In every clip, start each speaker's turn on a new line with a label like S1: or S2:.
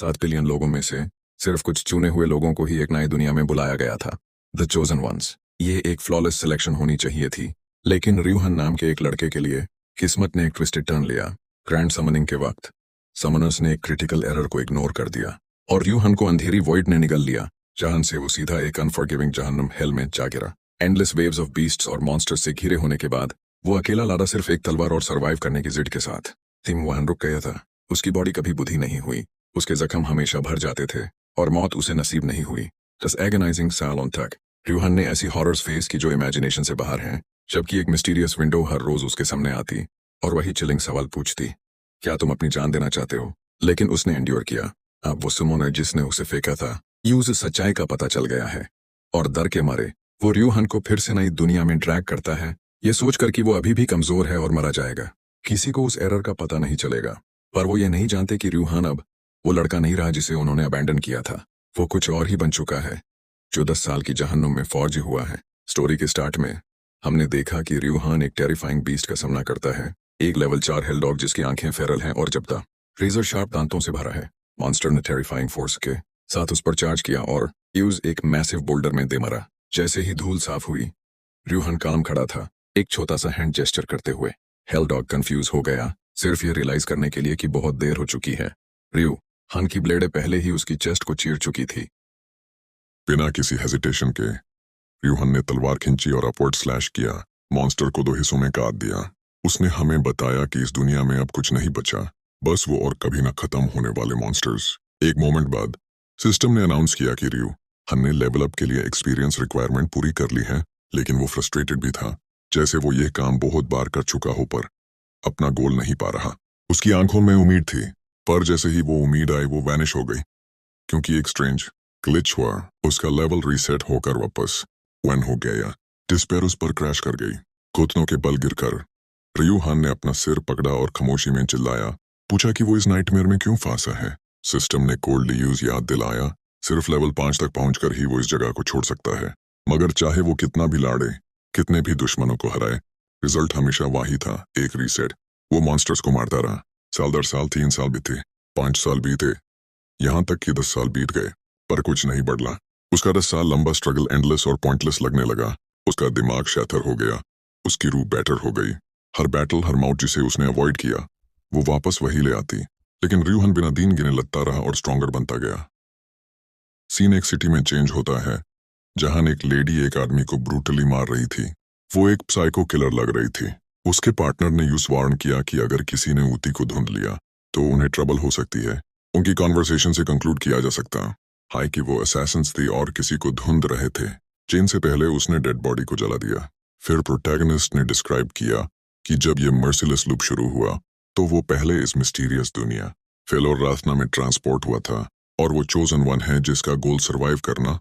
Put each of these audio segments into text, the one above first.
S1: 7 billion लोगों में से सिर्फ कुछ चुने हुए लोगों को ही एक नई दुनिया में बुलाया गया था, द चोजन वंस। ये एक फ्लॉलेस सिलेक्शन होनी चाहिए थी, लेकिन रियूहन नाम के एक लड़के के लिए किस्मत ने एक ट्विस्टेड टर्न लिया। ग्रैंड समनिंग के वक्त समनर्स ने एक क्रिटिकल एरर को इग्नोर कर दिया और रियूहन को अंधेरी वॉइड ने निगल लिया, जहां से वो सीधा एक अनफॉरगिविंग जहन्नुम हेल में जा गिरा। एंडलेस वेव्स ऑफ बीस्ट्स और मॉन्स्टर्स से घिरे होने के बाद वो अकेला लाड़ा सिर्फ एक तलवार और सर्वाइव करने की जिद के साथ थिम वहां रुक गया था। उसकी बॉडी कभी बुद्धि नहीं हुई, उसके जख्म हमेशा भर जाते थे और मौत उसे नसीब नहीं हुई। जस्ट एगनाइजिंग सालों तक रियूहन ने ऐसी हॉरर्स फेस की जो इमेजिनेशन से बाहर हैं, जबकि एक मिस्टीरियस विंडो हर रोज उसके सामने आती और वही चिलिंग सवाल पूछती, क्या तुम अपनी जान देना चाहते हो? लेकिन उसने एंड्योर किया। अब वो सुमोन है जिसने उसे फेंका था, यूज सच्चाई का पता चल गया है और डर के मारे वो रियूहन को फिर से नई दुनिया में ड्रैग करता है, ये सोचकर कि वो अभी भी कमजोर है और मरा जाएगा। किसी को उस एरर का पता नहीं चलेगा, पर वो ये नहीं जानते कि रियूहन अब वो लड़का नहीं रहा जिसे उन्होंने अबैंडन किया था। वो कुछ और ही बन चुका है, जो 10 साल की जहन्नुम में फौज हुआ है। स्टोरी के स्टार्ट में हमने देखा कि रियूहन एक टेरिफाइंग बीस्ट का सामना करता है, एक लेवल 4 हेलडॉग जिसकी आंखें फेरल हैं और जबता रेजर शार्प दांतों से भरा है। मॉन्स्टर ने टेरिफाइंग फोर्स के साथ उस पर चार्ज किया और यूज एक मैसिव बोल्डर में दे मरा। जैसे ही धूल साफ हुई, रियूहन काम खड़ा था, एक छोटा सा हैंड जेस्चर करते हुए। हेलडॉग कंफ्यूज हो गया, सिर्फ ये रियलाइज करने के लिए कि बहुत देर हो चुकी है। रियूहन की ब्लेड पहले ही उसकी चेस्ट को चीर चुकी थी।
S2: बिना किसी हेजिटेशन के रियूहन ने तलवार खींची और अपवर्ड स्लैश किया, मॉन्स्टर को 2 हिस्सों में काट दिया। उसने हमें बताया कि इस दुनिया में अब कुछ नहीं बचा, बस वो और कभी न खत्म होने वाले मॉन्स्टर्स। एक मोमेंट बाद सिस्टम ने अनाउंस किया कि रियूहन ने लेवल अप के लिए एक्सपीरियंस रिक्वायरमेंट पूरी कर ली है, लेकिन वो फ्रस्ट्रेटेड भी था, जैसे वो ये काम बहुत बार कर चुका हो पर अपना गोल नहीं पा रहा। उसकी आंखों में उम्मीद थी, पर जैसे ही वो उम्मीद आई वो वैनिश हो गई, क्योंकि एक स्ट्रेंज ग्लिच हुआ। उसका लेवल रीसेट होकर वापस वन हो गया। डिस्पेयर उस पर क्रैश कर गई। घुटनों के बल गिरकर रियूहन ने अपना सिर पकड़ा और खामोशी में चिल्लाया, पूछा कि वो इस नाइटमेयर में क्यों फंसा है। सिस्टम ने कोल्ड यूज याद दिलाया, सिर्फ लेवल 5 तक पहुंचकर ही वो इस जगह को छोड़ सकता है, मगर चाहे वो कितना भी लाड़े, कितने भी दुश्मनों को हराए, रिजल्ट हमेशा वही था, एक रीसेट। वो मॉन्स्टर्स को मारता रहा। साल दर साल 3 साल बीते, 5 साल बीते, यहां तक कि 10 साल बीत गए, पर कुछ नहीं बदला। उसका 10 साल लंबा स्ट्रगल एंडलेस और पॉइंटलेस लगने लगा। उसका दिमाग शैतर हो गया, उसकी रूह बैटर हो गई। हर बैटल, हर माउट जिसे उसने अवॉइड किया, वो वापस वही ले आती। लेकिन रियूहन बिना दिन गिने लगता रहा और स्ट्रॉन्गर बनता गया। सीन एक सिटी में चेंज होता है, जहां एक लेडी एक आदमी को ब्रूटली मार रही थी। वो एक साइको किलर लग रही थी। उसके पार्टनर ने यूज वार्न किया कि अगर किसी ने ऊती को धुंध लिया तो उन्हें ट्रबल हो सकती है। उनकी कॉन्वर्सेशन से कंक्लूड किया जा सकता है कि वो असैसिन्स थी और किसी को धुंध रहे थे। चेन से पहले उसने डेड बॉडी को जला दिया। फिर प्रोटैगनिस्ट ने डिस्क्राइब किया कि जब ये मर्सिलेस लूप शुरू हुआ तो वो पहले इस मिस्टीरियस दुनिया फेलोर रास्ना में ट्रांसपोर्ट हुआ था, और वो चोजन वन है जिसका गोल सरवाइव करना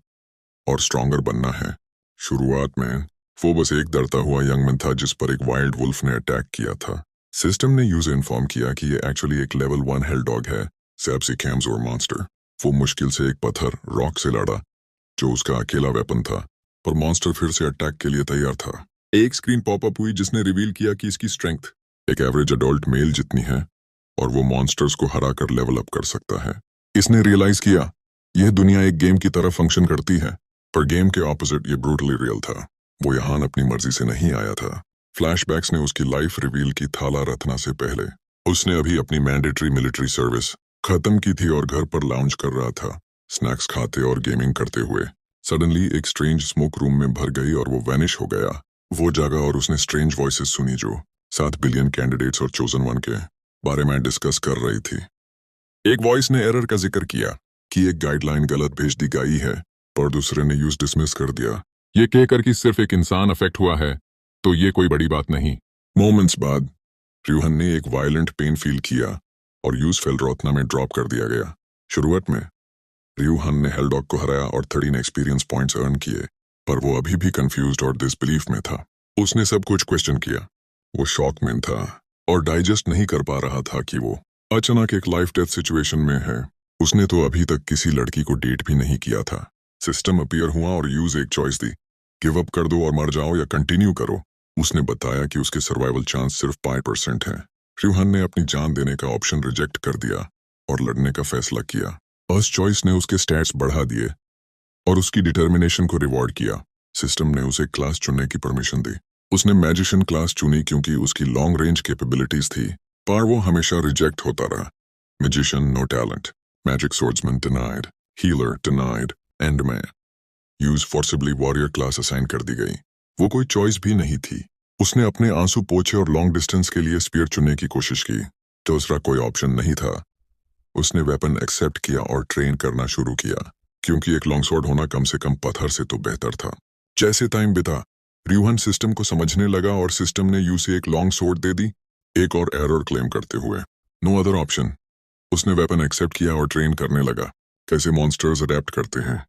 S2: और स्ट्रॉन्गर बनना है। शुरुआत में वो बस एक डरता हुआ यंग मैन था जिस पर एक वाइल्ड वुल्फ ने अटैक किया था। सिस्टम ने यूजर इन्फॉर्म किया कि ये एक्चुअली एक लेवल 1 हेल डॉग है, सेप्सी कैम्सोर मॉन्स्टर। वो मुश्किल से एक पत्थर रॉक से लड़ा, जो उसका अकेला वेपन था, पर मॉन्स्टर फिर से अटैक के लिए तैयार था। एक स्क्रीन पॉपअप हुई जिसने रिवील किया कि इसकी स्ट्रेंथ एक एवरेज अडल्ट मेल जितनी है और वो मॉन्स्टर्स को हरा कर लेवल अप कर सकता है। इसने रियलाइज किया यह दुनिया एक गेम की तरह फंक्शन करती है, पर गेम के ऑपोजिट ये ब्रूटली रियल था। वो यहाँ अपनी मर्जी से नहीं आया था। फ्लैशबैक्स ने उसकी लाइफ रिवील की थाला रत्ना से पहले। उसने अभी अपनी मैंडेटरी मिलिट्री सर्विस खत्म की थी और घर पर लाउंज कर रहा था, स्नैक्स खाते और गेमिंग करते हुए। सडनली एक स्ट्रेंज स्मोक रूम में भर गई और वो वैनिश हो गया। वो जागा और उसने स्ट्रेंज वॉइसेस सुनी जो 7 बिलियन कैंडिडेट्स और चोजन वन के बारे में डिस्कस कर रही थी। एक वॉइस ने एरर का जिक्र किया कि एक गाइडलाइन गलत भेज दी गई है, पर दूसरे ने यूज डिसमिस कर दिया, ये कहकर कि सिर्फ एक इंसान अफेक्ट हुआ है तो ये कोई बड़ी बात नहीं। मोमेंट्स बाद रियूहन ने एक वायलेंट पेन फील किया और यूज फेल रोतना में ड्रॉप कर दिया गया। शुरुआत में रियूहन ने हेलडॉग को हराया और 13 एक्सपीरियंस पॉइंट्स अर्न किए, पर वो अभी भी कंफ्यूज्ड और डिसबिलीफ में था। उसने सब कुछ क्वेश्चन किया। वो शॉक में था और डाइजेस्ट नहीं कर पा रहा था कि वो अचानक एक लाइफ डेथ सिचुएशन में है। उसने तो अभी तक किसी लड़की को डेट भी नहीं किया था। सिस्टम अपीयर हुआ और यूज एक चॉइस दी, गिव अप कर दो और मर जाओ या कंटिन्यू करो। उसने बताया कि उसके सर्वाइवल चांस सिर्फ 5% है। रियूहन ने अपनी जान देने का ऑप्शन रिजेक्ट कर दिया और लड़ने का फैसला किया। फर्स्ट चॉइस ने उसके स्टैट्स बढ़ा दिए और उसकी डिटर्मिनेशन को रिवॉर्ड किया। सिस्टम ने उसे क्लास चुनने की परमिशन दी। उसने मैजिशियन क्लास चुनी क्योंकि उसकी लॉन्ग रेंज कैपेबिलिटीज थी, पर वो हमेशा रिजेक्ट होता रहा। Magician no talent, magic swordsman denied, healer denied, end में use forcibly warrior class assign कर दी गई। वो कोई चॉइस भी नहीं थी। उसने अपने आंसू पोंछे और लॉन्ग डिस्टेंस के लिए स्पीयर चुनने की कोशिश की। दूसरा कोई ऑप्शन नहीं था। उसने वेपन एक्सेप्ट किया और ट्रेन करना शुरू किया, क्योंकि एक लॉन्ग स्वॉर्ड होना कम से कम पत्थर से तो बेहतर था। जैसे टाइम बिता, रियूहन सिस्टम को समझने लगा और सिस्टम ने यू से एक लॉन्ग स्वॉर्ड दे दी, एक और एरर क्लेम करते हुए। No other option. उसने वेपन एक्सेप्ट किया और ट्रेन करने लगा, कैसे मॉन्स्टर्स अडेप्ट करते हैं।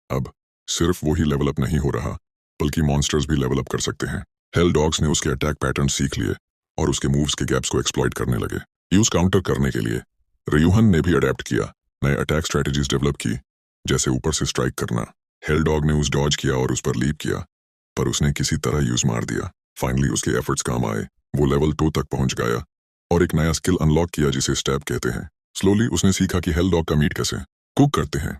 S2: अब सिर्फ वो ही लेवल अप नहीं हो रहा, बल्कि मॉन्स्टर्स भी लेवल अप कर सकते हैं। हेल डॉग्स ने उसके अटैक पैटर्न सीख लिए और उसके मूव्स के गैप्स को एक्सप्लॉइट करने लगे। यूज काउंटर करने के लिए रियूहन ने भी अडेप्ट किया, नए अटैक स्ट्रेटजीज डेवलप की, जैसे ऊपर से स्ट्राइक करना। हेल डॉग ने उस डॉज किया और उस पर लीप किया, पर उसने किसी तरह यूज मार दिया। फाइनली उसके एफर्ट्स काम आए। वो लेवल 2 तक पहुंच गया और एक नया स्किल अनलॉक किया जिसे स्टैब कहते हैं। स्लोली उसने सीखा कि हेल डॉग का मीट कैसे कुक करते हैं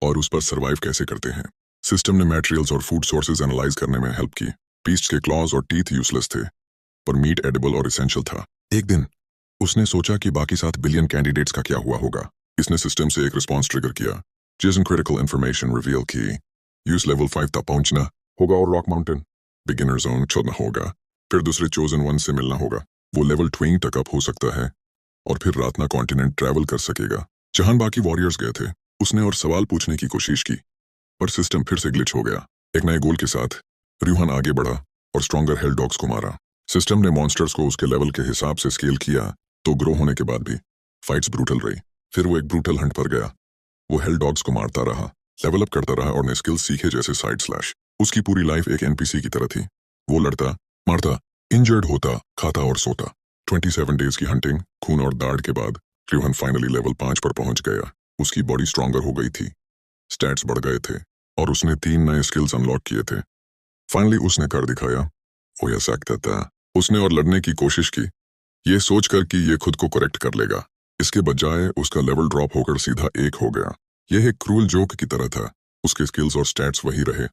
S2: और उस पर सर्वाइव कैसे करते हैं। सिस्टम ने मटेरियल्स और फूड सोर्सेज एनालाइज करने में हेल्प की। बीस्ट के क्लॉज और टीथ यूजलेस थे, पर मीट एडिबल और एसेंशियल था। एक दिन उसने सोचा कि बाकी 7 बिलियन कैंडिडेट्स का क्या हुआ होगा। इसने सिस्टम से एक रिस्पॉन्स ट्रिगर किया, जिसने क्रिटिकल इंफॉर्मेशन रिवील की। यूज लेवल 5 तक पहुंचना होगा और रॉक माउंटेन बिगिनर जोन छोड़ना होगा, फिर दूसरे चोजन वन से मिलना होगा। वो लेवल 20 तक अप हो सकता है और फिर रातना कॉन्टिनेंट ट्रैवल कर सकेगा, जहां बाकी वॉरियर्स गए थे। उसने और सवाल पूछने की कोशिश की, पर सिस्टम फिर से ग्लिच हो गया। एक नए गोल के साथ रियूहन आगे बढ़ा और स्ट्रॉन्गर हेल डॉग्स को मारा। सिस्टम ने मॉन्स्टर्स को उसके लेवल के हिसाब से स्केल किया, तो ग्रो होने के बाद भी फाइट्स ब्रूटल रही। फिर वो एक ब्रूटल हंट पर गया। वो हेल डॉग्स को मारता रहा, लेवल अप करता रहा और नए स्किल्स सीखे, जैसे साइड स्लैश। उसकी पूरी लाइफ एक एनपीसी की तरह थी। वो लड़ता, मारता, इंजर्ड होता, खाता और सोता। 27 डेज की हंटिंग, खून और दाढ़ के बाद रियूहन फाइनली लेवल 5 पर पहुंच गया। उसकी बॉडी स्ट्रॉन्गर हो गई थी, स्टैट्स बढ़ गए थे और उसने 3 नए स्किल्स अनलॉक किए थे। फाइनली उसने कर दिखाया, वो यह सकता था। उसने और लड़ने की कोशिश की, ये सोचकर कि ये खुद को करेक्ट कर लेगा। इसके बजाय उसका लेवल ड्रॉप होकर सीधा 1 हो गया। यह एक क्रूल जोक की तरह था। उसके स्किल्स और स्टैट्स वही रहे,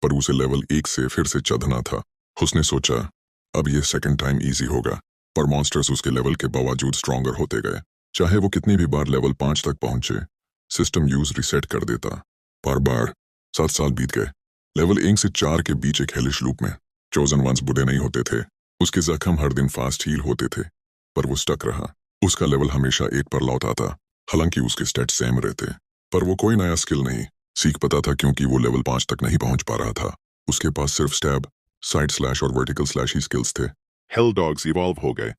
S2: पर उसे लेवल 1 से फिर से चढ़ना था। उसने सोचा अब ये सेकंड टाइम इजी होगा, पर मॉन्स्टर्स उसके लेवल के बावजूद स्ट्रॉन्गर होते गए। चाहे वो कितनी भी बार लेवल 5 तक पहुंचे, सिस्टम यूज रिसेट कर देता। बार 7 साल बीत गए। लेवल 1 से 4 के बीच एक हेलिश लूप में चोजन वंस बुरे नहीं होते थे। उसके जख्म हर दिन फास्ट हील होते थे, पर वो स्टक रहा। उसका लेवल हमेशा 1 पर लौट आता, हालांकि उसके स्टेट सेम रहते, पर वो कोई नया स्किल नहीं सीख पाता था, क्योंकि वो लेवल 5 तक नहीं पहुंच पा रहा था। उसके पास सिर्फ स्टैब, साइड स्लैश और वर्टिकल स्लैश ही स्किल्स थे। हेल डॉग्स इवॉल्व हो गए।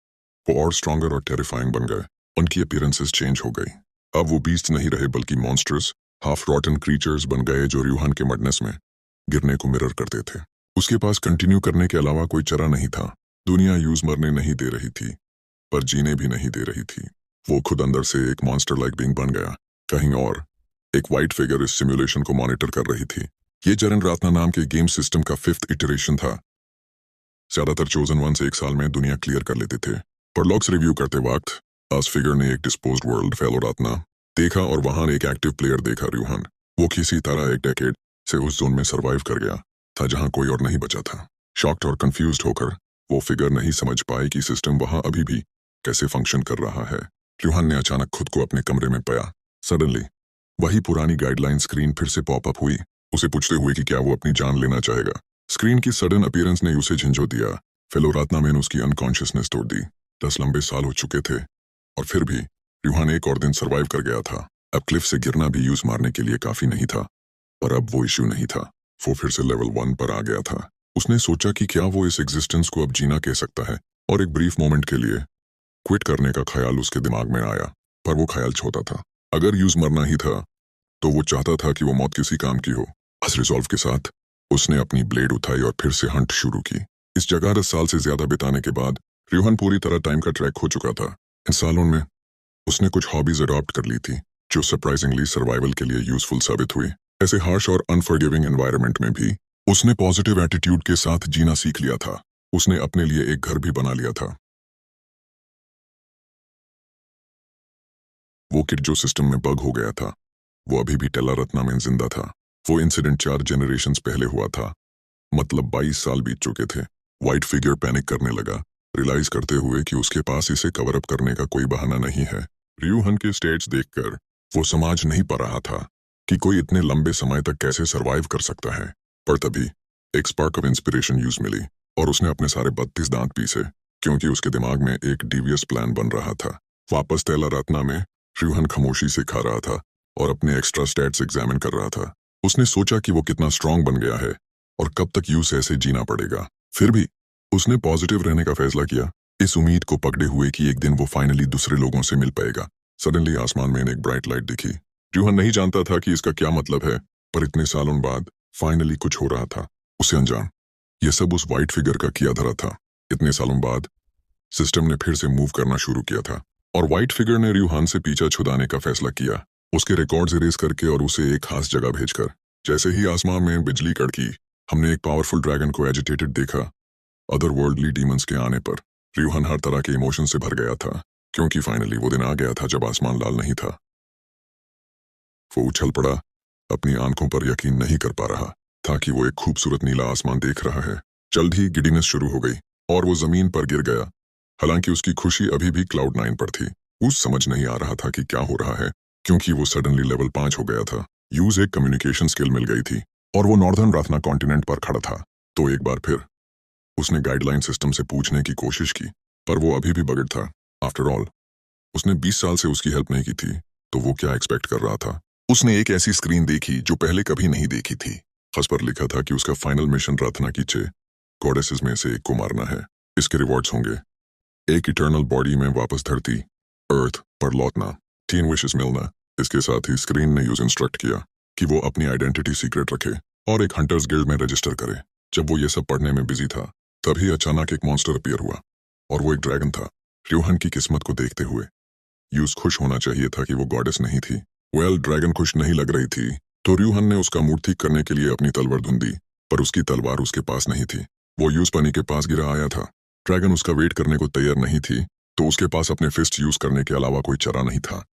S2: वो और स्ट्रॉन्गर और टेरिफाइंग बन गए। उनकी अपीयरेंसेस चेंज हो गई। अब वो बीस्ट नहीं रहे, बल्कि मॉन्स्टर्स, हाफ रॉटन क्रीचर्स बन गए, जो रियूहन के मडनेस में गिरने को मिरर करते थे। उसके पास कंटिन्यू करने के अलावा कोई चारा नहीं था। दुनिया यूज मरने नहीं दे रही थी, पर जीने भी नहीं दे रही थी। वो खुद अंदर से एक मॉन्स्टर लाइक बीइंग बन गया। कहीं और एक वाइट फिगर इस सिमुलेशन को मॉनिटर कर रही थी। ये जरन रातना नाम के गेम सिस्टम का 5th इटरेशन था। ज्यादातर चोजन वंस 1 साल में दुनिया क्लियर कर लेते थे, पर लॉग्स रिव्यू करते वक्त आस फिगर ने एक डिस्पोज्ड वर्ल्ड फेलो रातना देखा और वहां एक एक्टिव प्लेयर देखा, रियूहन। वो किसी तरह एक डेकेड से उस जोन में सरवाइव कर गया था, जहां कोई और नहीं बचा था। शॉक्ड और कंफ्यूज्ड होकर वो फिगर नहीं समझ पाई कि सिस्टम वहां अभी भी कैसे फंक्शन कर रहा है। रियूहन ने अचानक खुद को अपने कमरे में पाया। सडनली वही पुरानी गाइडलाइन स्क्रीन फिर से पॉपअप हुई, उसे पूछते हुए कि क्या वो अपनी जान लेना चाहेगा। स्क्रीन की सडन अपीयरेंस ने उसे झंझो दिया। फेलो रातना में उसकी अनकॉन्शियसनेस तोड़ दी। 10 लंबे साल हो चुके थे और फिर भी रियूहन एक और दिन सरवाइव कर गया था। अब क्लिफ से गिरना भी यूज मारने के लिए काफी नहीं था, पर अब वो इश्यू नहीं था। वो फिर से लेवल 1 पर आ गया था। उसने सोचा कि क्या वो इस एग्जिस्टेंस को अब जीना कह सकता है, और एक ब्रीफ मोमेंट के लिए क्विट करने का ख्याल उसके दिमाग में आया, पर वो ख्याल छोटा था। अगर यूज मरना ही था, तो वो चाहता था कि वो मौत किसी काम की हो। इस रिजॉल्व के साथ उसने अपनी ब्लेड उठाई और फिर से हंट शुरू की। इस जगह 10 साल से ज्यादा बिताने के बाद रियूहन पूरी तरह टाइम का ट्रैक हो चुका था। इन सालों में उसने कुछ हॉबीज अडॉप्ट कर ली थी, जो सरप्राइजिंगली सर्वाइवल के लिए यूजफुल साबित हुई। ऐसे हार्श और अनफॉरगिविंग एनवायरनमेंट में भी उसने पॉजिटिव एटीट्यूड के साथ जीना सीख लिया था। उसने अपने लिए एक घर भी बना लिया था, वो किड जो सिस्टम में बग हो गया था, वो अभी भी टेला रत्ना में जिंदा था। वो इंसिडेंट 4 जनरेशंस पहले हुआ था, मतलब 22 साल बीत चुके थे। व्हाइट फिगर पैनिक करने लगा, रियलाइज करते हुए कि उसके पास इसे कवर अप करने का कोई बहाना नहीं है। रियूहन के स्टेट्स देखकर वो समझ नहीं पा रहा था कि कोई इतने लंबे समय तक कैसे सरवाइव कर सकता है। पर तभी एक स्पार्क ऑफ इंस्पिरेशन यूज मिली और उसने अपने सारे 32 दांत पीसे, क्योंकि उसके दिमाग में एक डीवियस प्लान बन रहा था। वापस टेला रत्ना में रियूहन खामोशी से खा रहा था और अपने एक्स्ट्रा स्टैट्स एग्जामिन कर रहा था। उसने सोचा कि वो कितना स्ट्रांग बन गया है और कब तक यूं से ऐसे जीना पड़ेगा। फिर भी उसने पॉजिटिव रहने का फैसला किया, इस उम्मीद को पकड़े हुए कि एक दिन वो फाइनली दूसरे लोगों से मिल पाएगा। सडनली आसमान में एक ब्राइट लाइट दिखी। रियूहन नहीं जानता था कि इसका क्या मतलब है, पर इतने सालों बाद फाइनली कुछ हो रहा था। उसे अनजान यह सब उस व्हाइट फिगर का किया धरा था। इतने सालों बाद सिस्टम ने फिर से मूव करना शुरू किया था और व्हाइट फिगर ने रियूहन से पीछा छुड़ाने का फैसला किया, उसके रिकॉर्ड्स इरेज करके और उसे एक खास जगह भेजकर। जैसे ही आसमान में बिजली कड़की, हमने एक पावरफुल ड्रैगन को एजिटेटेड देखा। अदर वर्ल्डली डीमंस के आने पर रियूहन हर तरह के इमोशन से भर गया था, क्योंकि फाइनली वो दिन आ गया था जब आसमान लाल नहीं था। वो उछल पड़ा, अपनी आंखों पर यकीन नहीं कर पा रहा था कि वो एक खूबसूरत नीला आसमान देख रहा है। जल्द ही गिडीनेस शुरू हो गई और वो जमीन पर गिर गया। हालांकि उसकी खुशी अभी भी क्लाउड 9 पर थी। उस समझ नहीं आ रहा था कि क्या हो रहा है, क्योंकि वो सडनली लेवल 5 हो गया था। यूज एक कम्युनिकेशन स्किल मिल गई थी और वो नॉर्दर्न राथना कॉन्टिनेंट पर खड़ा था। तो एक बार फिर उसने गाइडलाइन सिस्टम से पूछने की कोशिश की, पर वो अभी भी बगड़ था। आफ्टर ऑल उसने 20 साल से उसकी हेल्प नहीं की थी, तो वो क्या एक्सपेक्ट कर रहा था। उसने एक ऐसी स्क्रीन देखी जो पहले कभी नहीं देखी थी। खस पर लिखा था कि उसका फाइनल मिशन राथना की 6 गॉडेसेस में से एक को मारना है। इसके रिवॉर्ड्स होंगे एक इटर्नल बॉडी में वापस धरती अर्थ पर लौटना, 3 विशेस मिलना। इसके साथ ही स्क्रीन ने यूज इंस्ट्रक्ट किया कि वो अपनी आइडेंटिटी सीक्रेट रखे और एक हंटर्स गिल्ड में रजिस्टर करे। जब वो ये सब पढ़ने में बिजी था, तभी अचानक एक मॉन्स्टर अपीयर हुआ और वो एक ड्रैगन था। रियूहन की किस्मत को देखते हुए यूज खुश होना चाहिए था कि वो गॉडेस नहीं थी। ड्रैगन खुश नहीं लग रही थी, तो रियूहन ने उसका मूड ठीक करने के लिए अपनी तलवार ढूंढी, पर उसकी तलवार उसके पास नहीं थी। वो यूज पनी के पास गिरा आया था। ड्रैगन उसका वेट करने को तैयार नहीं थी, तो उसके पास अपने फिस्ट यूज करने के अलावा कोई चारा नहीं था।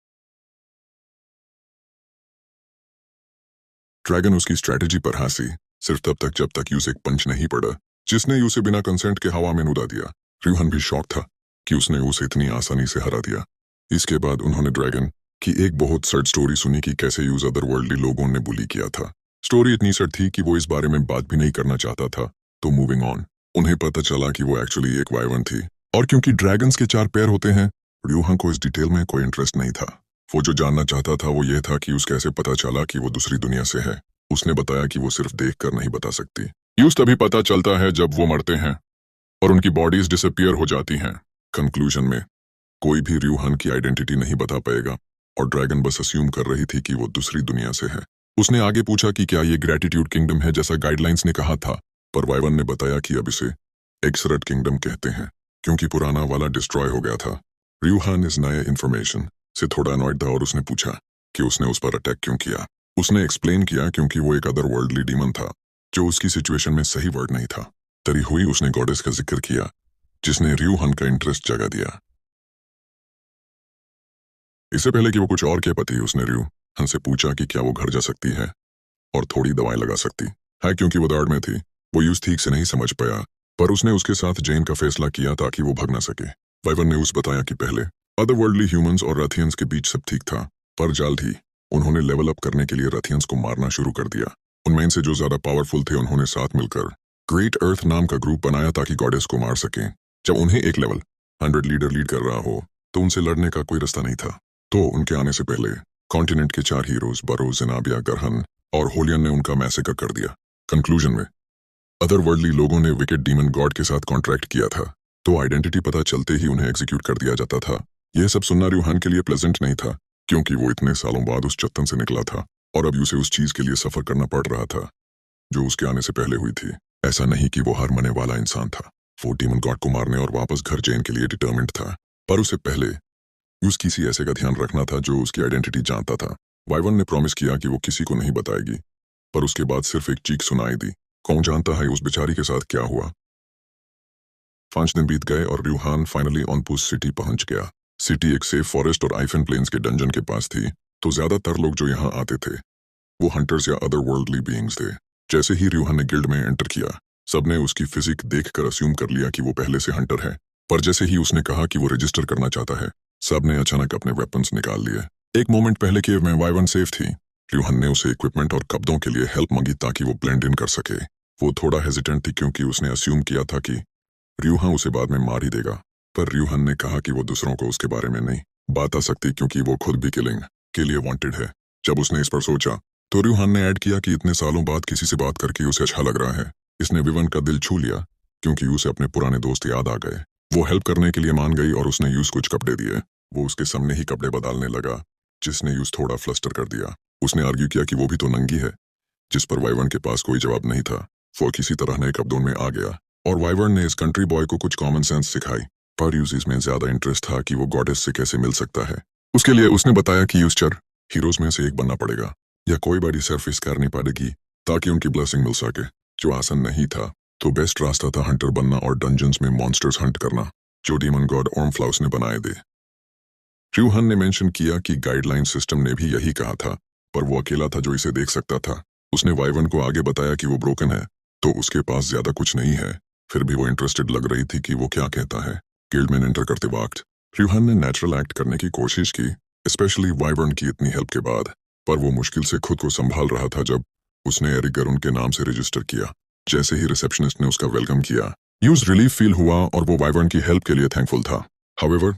S2: ड्रैगन उसकी स्ट्रेटेजी पर हंसी, सिर्फ तब तक जब तक यूज एक पंच नहीं पड़ा, जिसने यूसे बिना कंसेंट के हवा में उड़ा दिया। रियूहन भी शॉक था कि उसने उसे इतनी आसानी से हरा दिया। इसके बाद उन्होंने ड्रैगन की एक बहुत सैड स्टोरी सुनी कि कैसे यूज अदर वर्ल्डली लोगों ने बुली किया था। स्टोरी इतनी सैड थी कि वो इस बारे में बात भी नहीं करना चाहता था। तो मूविंग ऑन, उन्हें पता चला कि वो एक्चुअली एक वाइवर्न थी, और क्योंकि ड्रैगन्स के 4 पैर होते हैं, रियूहन को इस डिटेल में कोई इंटरेस्ट नहीं था। वो जो जानना चाहता था वो ये था कि उस कैसे पता चला कि वो दूसरी दुनिया से है। उसने बताया कि वो सिर्फ देखकर नहीं बता सकती। यूज तभी पता चलता है जब वो मरते हैं और उनकी बॉडीज डिसअपीयर हो जाती हैं। कंक्लूजन में कोई भी रियूहन की आइडेंटिटी नहीं बता पाएगा और ड्रैगन बस अस्यूम कर रही थी कि वो दूसरी दुनिया से है। उसने आगे पूछा कि क्या ये ग्रेटिट्यूड किंगडम है जैसा गाइडलाइंस ने कहा था, पर वाइवन ने बताया कि अब इसे एक्सरेट किंगडम कहते हैं, क्योंकि पुराना वाला डिस्ट्रॉय हो गया था। रियूहन इस नए इन्फॉर्मेशन से थोड़ा अनॉयड था और उसने पूछा कि उसने उस पर अटैक क्यों किया। उसने एक्सप्लेन किया क्योंकि वो एक अदर वर्ल्डली डीमन था, जो उसकी सिचुएशन में सही वर्ड नहीं था। तरी हुई उसने गॉडेस का जिक्र किया, जिसने रियूहन का इंटरेस्ट जगा दिया। इससे पहले कि वो कुछ और कह पाती, उसने रियूहन से पूछा कि क्या वो घर जा सकती है और थोड़ी दवाएं लगा सकती है, क्योंकि वो दाड़ में थी। वो यूज ठीक से नहीं समझ पाया, पर उसने उसके साथ जेन का फैसला किया ताकि वो भाग ना सके। वाइवन ने उस बताया कि पहले अदर वर्ल्डली ह्यूमंस और रथियंस के बीच सब ठीक था, पर जल्द ही उन्होंने लेवल अप करने के लिए रथियंस को मारना शुरू कर दिया। उनमें से जो ज्यादा पावरफुल थे, उन्होंने साथ मिलकर ग्रेट अर्थ नाम का ग्रुप बनाया ताकि गॉडेस को मार सकें। जब उन्हें एक लेवल 100 लीडर लीड कर रहा हो, तो उनसे लड़ने का कोई रास्ता नहीं था। तो उनके आने से पहले कॉन्टिनेंट के 4 हीरोज बरो, जेनाबिया, गरहन और होलियन ने उनका मैसेकर कर दिया। कंक्लूजन में अदर वर्ल्डली लोगों ने विकेट डीमन गॉड के साथ कॉन्ट्रैक्ट किया था, तो आइडेंटिटी पता चलते ही उन्हें एग्जीक्यूट कर दिया जाता था। यह सब सुनना रियूहन के लिए प्लेजेंट नहीं था, क्योंकि वो इतने सालों बाद उस चट्टन से निकला था और अब उसे उस चीज के लिए सफर करना पड़ रहा था जो उसके आने से पहले हुई थी। ऐसा नहीं कि वो हार मानने वाला इंसान था। वो डीमन गॉड को मारने और वापस घर जेन के लिए डिटर्मिन्ड था, पर उसे पहले उस किसी ऐसे का ध्यान रखना था जो उसकी आइडेंटिटी जानता था। वाइवन ने प्रॉमिस किया कि वो किसी को नहीं बताएगी, पर उसके बाद सिर्फ एक चीख सुनाई दी। कौन जानता है उस बेचारी के साथ क्या हुआ। 5 दिन बीत गए और रियूहन फाइनली ऑनपुस सिटी पहुंच गया। सिटी एक सेफ फॉरेस्ट और आइफन प्लेन्स के डंजन के पास थी, तो ज्यादातर लोग जो यहाँ आते थे वो हंटर्स या अदर वर्ल्डली बीइंग्स थे। जैसे ही रियूहन ने गिल्ड में एंटर किया, सबने उसकी फिजिक देखकर अस्यूम कर लिया कि वो पहले से हंटर है। पर जैसे ही उसने कहा कि वो रजिस्टर करना चाहता है, सबने अचानक अपने वेपन्स निकाल लिए। एक मोमेंट पहले केव में वाइवन सेफ थी। रियूहन ने उसे इक्विपमेंट और कब्जों के लिए हेल्प मांगी ताकि वो ब्लेंड इन कर सके। वो थोड़ा हेजिटेंट थी क्योंकि उसने अस्यूम किया था कि रियूहन उसे बाद में मार ही देगा, पर रियूहन ने कहा कि वो दूसरों को उसके बारे में नहीं बता सकती क्योंकि वो खुद भी किलिंग के लिए वांटेड है। जब उसने इस पर सोचा तो रियूहन ने ऐड किया कि इतने सालों बाद किसी से बात करके उसे अच्छा लग रहा है। इसने विवन का दिल छू लिया क्योंकि उसे अपने पुराने दोस्त याद आ गए। वो हेल्प करने के लिए मान गई और उसने यूज कुछ कपड़े दिए। वो उसके सामने ही कपड़े बदलने लगा, जिसने यूज थोड़ा फ्लस्टर कर दिया। उसने आर्ग्यू किया कि वो भी तो नंगी है, जिस पर वाइवर्न के पास कोई जवाब नहीं था। वो किसी तरह नए कपड़ों में आ गया और वाइवर्न ने इस कंट्री बॉय को कुछ कॉमन सेंस सिखाई, पर यूज में ज्यादा इंटरेस्ट था कि वो गॉडेस से कैसे मिल सकता है। उसके लिए उसने बताया कि यूजर हीरोज में से एक बनना पड़ेगा या कोई बड़ी सर्फिस करनी पड़ेगी ताकि उनकी ब्लेसिंग मिल सके, जो आसान नहीं था। तो बेस्ट रास्ता था हंटर बनना और डंजन्स में मॉन्स्टर्स हंट करना, जो डीमन गॉड ऑर्मफ्लाउस ने बनाए थे। रियूहन ने मेंशन किया कि गाइडलाइन सिस्टम ने भी यही कहा था, पर वो अकेला था जो इसे देख सकता था। उसने वाइवन को आगे बताया कि वो ब्रोकन है, तो उसके पास ज्यादा कुछ नहीं है। फिर भी वो इंटरेस्टेड लग रही थी कि वो क्या कहता है। गिल्ड में एंटर करते वक्त रियूहन ने नेचुरल एक्ट करने की कोशिश की, स्पेशली वाइवर्न की इतनी हेल्प के बाद, पर वो मुश्किल से खुद को संभाल रहा था जब उसने एरिगर उनके नाम से रजिस्टर किया। जैसे ही रिसेप्शनिस्ट ने उसका वेलकम किया, यूज रिलीफ फील हुआ और वो वाइवर्न की हेल्प के लिए थैंकफुल था। हाउएवर,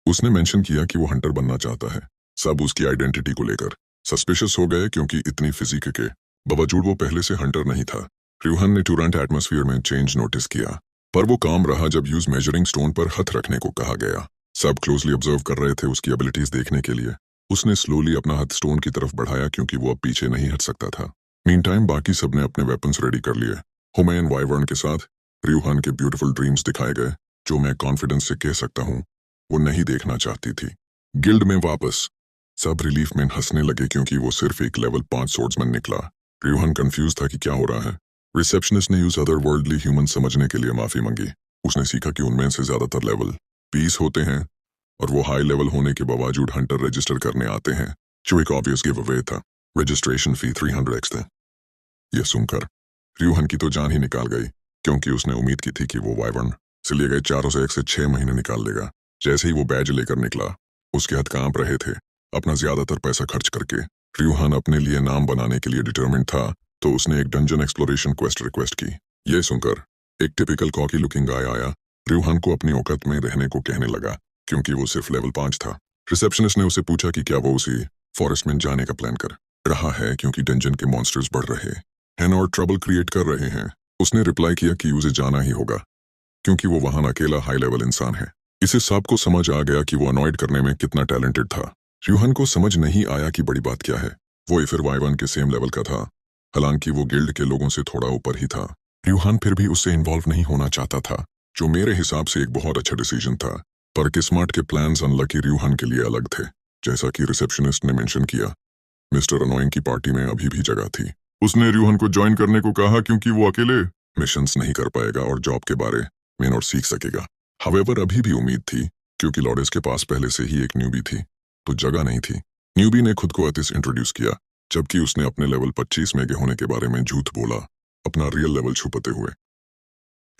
S2: उसने मेंशन किया कि वो हंटर बनना चाहता है। सब उसकी आइडेंटिटी को लेकर सस्पिशियस हो गए क्योंकि इतनी फिजिक के बावजूद वो पहले से हंटर नहीं था। रियूहन ने टूरेंट एटमॉस्फेयर में चेंज नोटिस किया, पर वो काम रहा जब यूज मेजरिंग स्टोन पर हाथ रखने को कहा गया। सब क्लोजली ऑब्जर्व कर रहे थे उसकी एबिलिटीज देखने के लिए। उसने स्लोली अपना हाथ स्टोन की तरफ बढ़ाया क्योंकि वो अब पीछे नहीं हट सकता था। मीन टाइम बाकी सबने अपने वेपन्स रेडी कर लिए। हुमैन वाइवर्न के साथ रियूहन के ब्यूटीफुल ड्रीम्स दिखाए गए, जो मैं कॉन्फिडेंस से कह सकता हूँ वो नहीं देखना चाहती थी। गिल्ड में वापस सब रिलीफ में हंसने लगे क्योंकि वो सिर्फ एक लेवल 5 सोर्ड्समैन निकला। रियूहन कंफ्यूज था कि क्या हो रहा है। रिसेप्शनिस्ट ने यूज अदर वर्ल्डली ह्यूमन समझने के लिए माफी मांगी। उसने सीखा कि उनमें से ज्यादातर लेवल 20 होते हैं और वो हाई लेवल होने के बावजूद हंटर रजिस्टर करने आते हैं, जो एक ऑब्वियस गिव अवे था। रजिस्ट्रेशन फी 300x थे। यह सुनकर रियूहन की तो जान ही निकाल गई क्योंकि उसने उम्मीद की थी कि वो वाइवर्न से लिए गए 401 से 6 महीने निकाल लेगा। जैसे ही वो बैज लेकर निकला, उसके हाथ कांप रहे थे। अपना ज्यादातर पैसा खर्च करके रियूहन अपने लिए नाम बनाने के लिए डिटरमिन्ड था, तो उसने एक डंजन एक्सप्लोरेशन क्वेस्ट रिक्वेस्ट की। यह सुनकर एक टिपिकल कॉकी लुकिंग गाय आया। रियूहन को अपनी औकात में रहने को कहने लगा क्योंकि वो सिर्फ लेवल 5 था। रिसेप्शनिस्ट ने उसे पूछा कि क्या वो उसी फॉरेस्ट में जाने का प्लान कर रहा है क्योंकि डंजन के मॉन्स्टर्स बढ़ रहे हैं और ट्रबल क्रिएट कर रहे हैं। उसने रिप्लाई किया कि उसे जाना ही होगा क्योंकि वो वहां अकेला हाई लेवल इंसान है। इसे सबको समझ आ गया कि वो अनॉइड करने में कितना टैलेंटेड था। रियूहन को समझ नहीं आया कि बड़ी बात क्या है। वो फिर वाइवर्न के सेम लेवल का था, हालांकि वो गिल्ड के लोगों से थोड़ा ऊपर ही था। रियूहन फिर भी उससे इन्वॉल्व नहीं होना चाहता था, जो मेरे हिसाब से एक बहुत अच्छा डिसीजन था। पर किस्मत के प्लान्स अनलकी रियूहन के लिए अलग थे। जैसा कि रिसेप्शनिस्ट ने मेंशन किया, मिस्टर अनोइंग की पार्टी में अभी भी जगह थी। उसने रियूहन को ज्वाइन करने को कहा क्योंकि वो अकेले मिशंस नहीं कर पाएगा और जॉब के बारे में और सीख सकेगा। हावेवर अभी भी उम्मीद थी क्योंकि लॉर्डेस के पास पहले से ही एक न्यूबी थी, तो जगह नहीं थी। न्यूबी ने खुद को अतिस इंट्रोड्यूस किया, जबकि उसने अपने लेवल 25 मेगे होने के बारे में झूठ बोला, अपना रियल लेवल छुपाते हुए।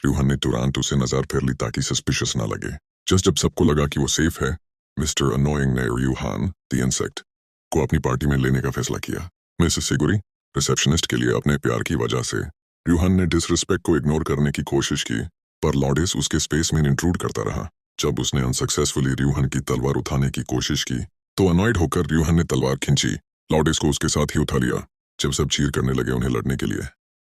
S2: रियूहन ने तुरंत उसे नजर फेर ली ताकि सस्पिशियस ना लगे। जस्ट जब सबको लगा कि वो सेफ है, मिस्टर अनोइंग ने रियूहन द इंसेक्ट को अपनी पार्टी में लेने का फैसला किया। मिसेस सिगुरी रिसेप्शनिस्ट के लिए अपने प्यार की वजह से रियूहन ने डिसरिस्पेक्ट को इग्नोर करने की कोशिश की, पर लॉर्डेस उसके स्पेस में इंट्रूड करता रहा। जब उसने अनसक्सेसफुली रियूहन की तलवार उठाने की कोशिश की, तो अनॉइड होकर रियूहन ने तलवार खींची। लॉर्डेस को उसके साथ ही उठा लिया। जब सब चीर करने लगे उन्हें लड़ने के लिए,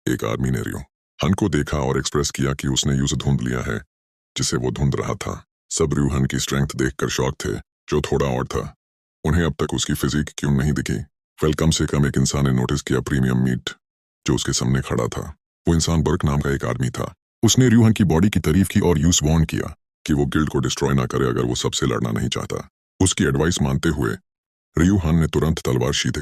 S2: एक आदमी ने रियूहन को देखा और एक्सप्रेस किया कि उसने यूज ढूंढ लिया है जिसे वो ढूंढ रहा था। सब रियूहन की स्ट्रेंथ देखकर शॉक थे, जो थोड़ा और था। उन्हें अब तक उसकी फिजिक क्यों नहीं दिखी। वेल, कम से कम एक इंसान ने नोटिस किया प्रीमियम मीट जो उसके सामने खड़ा था। वो इंसान बर्क नाम का एक आदमी था। उसने रियूहन की बॉडी की तारीफ की और यूज वार्न किया कि वो गिल्ड को डिस्ट्रॉय ना करे अगर वो सबसे लड़ना नहीं चाहता। उसकी एडवाइस मानते हुए रियूहन ने तुरंत तलवार सीधे